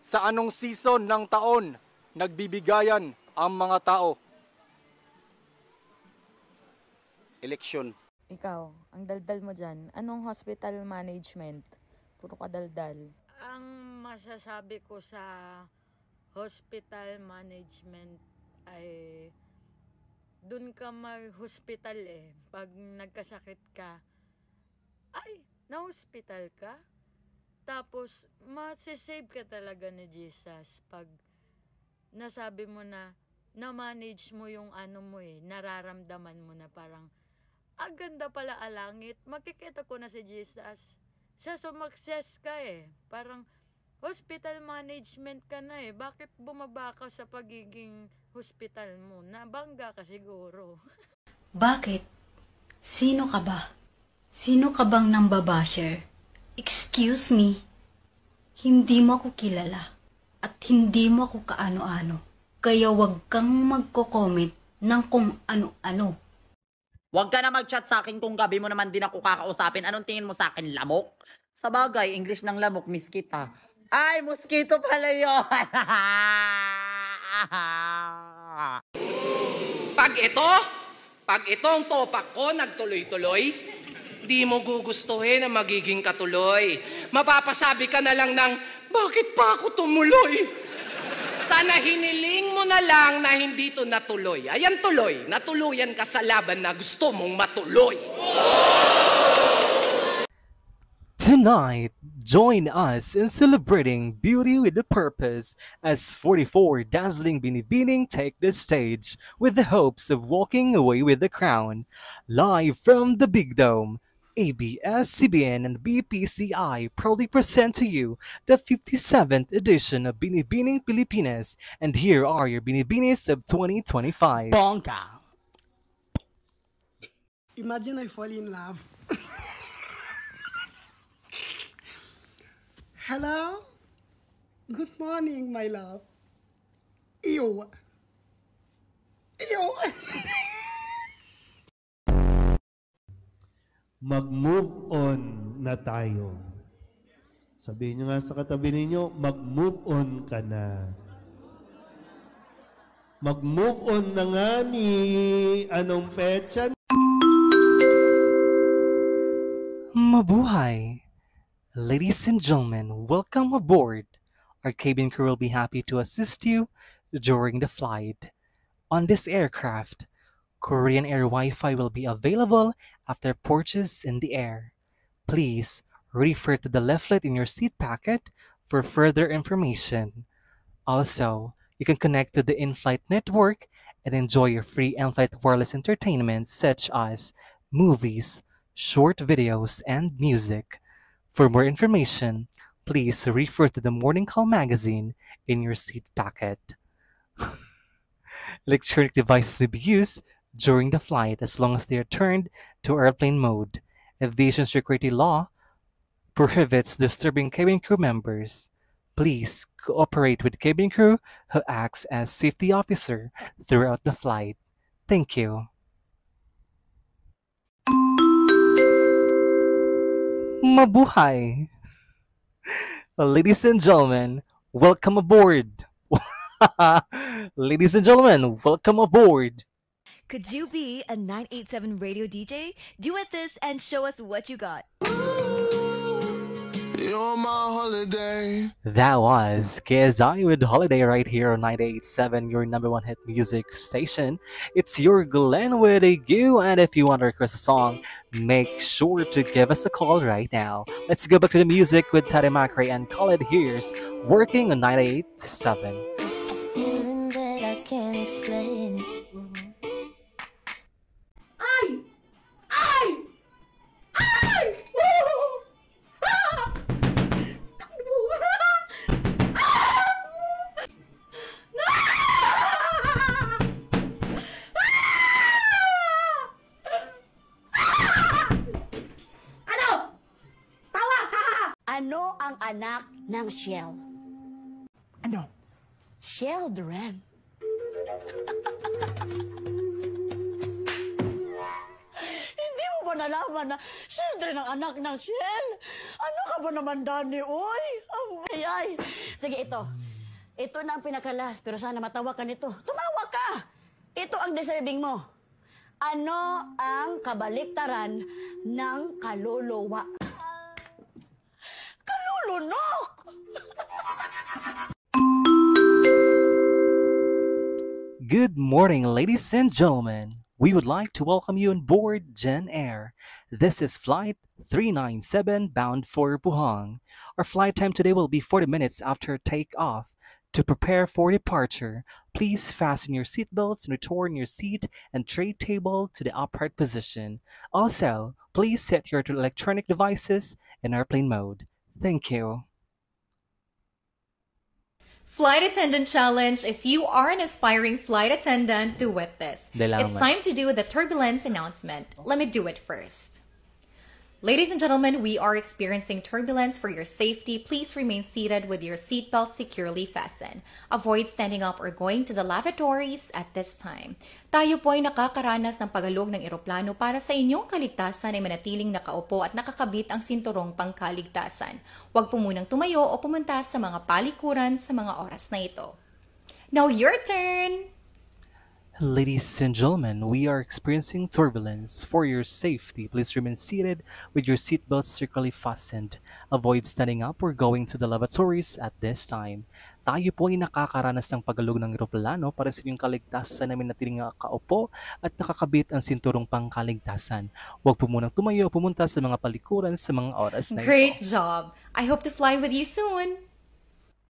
Sa anong season ng taon nagbibigayan ang mga tao? Eleksyon. Ikaw, ang daldal mo dyan, anong hospital management? Puro ka daldal. Ang masasabi ko sa hospital management ay dun ka mag-hospital Pag nagkasakit ka, ay, na-hospital ka? Tapos, masisave ka talaga ni Jesus pag nasabi mo na-manage mo yung ano mo nararamdaman mo na parang, ganda pala alangit, makikita ko na si Jesus. Sa sumakses ka parang, hospital management ka na bakit bumaba ka sa pagiging hospital mo? Nabangga ka siguro. Bakit? Sino ka ba? Sino ka bang nambabasher? Excuse me, hindi mo ako kilala at hindi mo ako kaano-ano. Kaya wag kang magko-comment ng kung ano-ano. Wag ka na mag-chat sa akin kung gabi mo naman din ako kakausapin. Anong tingin mo sa akin, lamok? Sa bagay, English ng lamok, miskita. Ay, mosquito pala yun! Pag ito ang topak ko nagtuloy-tuloy, di mo gugustuhin na magiging katuloy. Mapapasabi ka na lang ng, bakit pa ako tumuloy? Sana hiniling mo na lang na hindi to natuloy. Ayan tuloy, natuluyan ka sa laban na gusto mong matuloy. Tonight, join us in celebrating beauty with a purpose as 44 dazzling binibining take the stage with the hopes of walking away with the crown. Live from the Big Dome, ABS-CBN and BPCI proudly present to you the 57th edition of Binibining Pilipinas, and here are your Binibinis of 2025. Bongga! Imagine I fall in love. Hello? Good morning, my love. Ew. Ew. Mag-move on na tayo. Sabihin nyo nga sa katabi ninyo, mag-move on ka na. Mag-move on na nga ni anong petsa? Mabuhay! Ladies and gentlemen, welcome aboard. Our cabin crew will be happy to assist you during the flight. On this aircraft, Korean Air Wi-Fi will be available after purchase in the air. Please refer to the leaflet in your seat packet for further information. Also, you can connect to the in-flight network and enjoy your free in-flight wireless entertainment such as movies, short videos, and music. For more information, please refer to the Morning Call magazine in your seat packet. Electronic devices may be used during the flight as long as they are turned to airplane mode. Aviation security law prohibits disturbing cabin crew members. Please cooperate with cabin crew who acts as safety officer throughout the flight. Thank you. Mabuhay! Ladies and gentlemen, welcome aboard! Ladies and gentlemen, welcome aboard! Could you be a 987 radio DJ? Duet this and show us what you got. You're my holiday. That was KSI with Holiday right here on 987, your number one hit music station. It's your Glenn with a U, and if you want to request a song, make sure to give us a call right now. Let's go back to the music with Teddy Macrae and Call It Here's working on 987. It's a feeling that I can't explain. Ay! Ay! Ay! Woo! Ah! Ano ang anak ng shell? Ano? Children. Hindi mo ba nalaman na siyempre ng anak ng Shell? Ano ka ba naman, Dani? Uy, ay. Sige, ito. Ito na ang pinakalas, pero sana matawa ka nito. Tumawa ka! Ito ang deserving mo. Ano ang kabaliktaran ng kaluluwa? Kalulunok! Good morning, ladies and gentlemen. We would like to welcome you on board Jen Air. This is Flight 397 bound for Buhang. Our flight time today will be 40 minutes after takeoff. To prepare for departure, please fasten your seatbelts and return your seat and tray table to the upright position. Also, please set your electronic devices in airplane mode. Thank you. Flight Attendant Challenge. If you are an aspiring flight attendant, do with this. It's time to do the turbulence announcement. Let me do it first. Ladies and gentlemen, we are experiencing turbulence. For your safety, please remain seated with your seatbelt securely fastened. Avoid standing up or going to the lavatories at this time. Tayo po ay nakakaranas ng pagalog ng eroplano. Para sa inyong kaligtasan ay manatiling nakaupo at nakakabit ang sinturong pangkaligtasan. Huwag po munang tumayo o pumunta sa mga palikuran sa mga oras na ito. Now your turn! Ladies and gentlemen, we are experiencing turbulence. For your safety, please remain seated with your seatbelts securely fastened. Avoid standing up or going to the lavatories at this time. Tayo po ay nakakaranas ng pagalog ng eroplano. Para sa inyong kaligtasan namin natiling nakaupo at nakakabit ang sinturong pangkaligtasan. Huwag po munang tumayo o pumunta sa mga palikuran sa mga oras na ito. Great job! I hope to fly with you soon!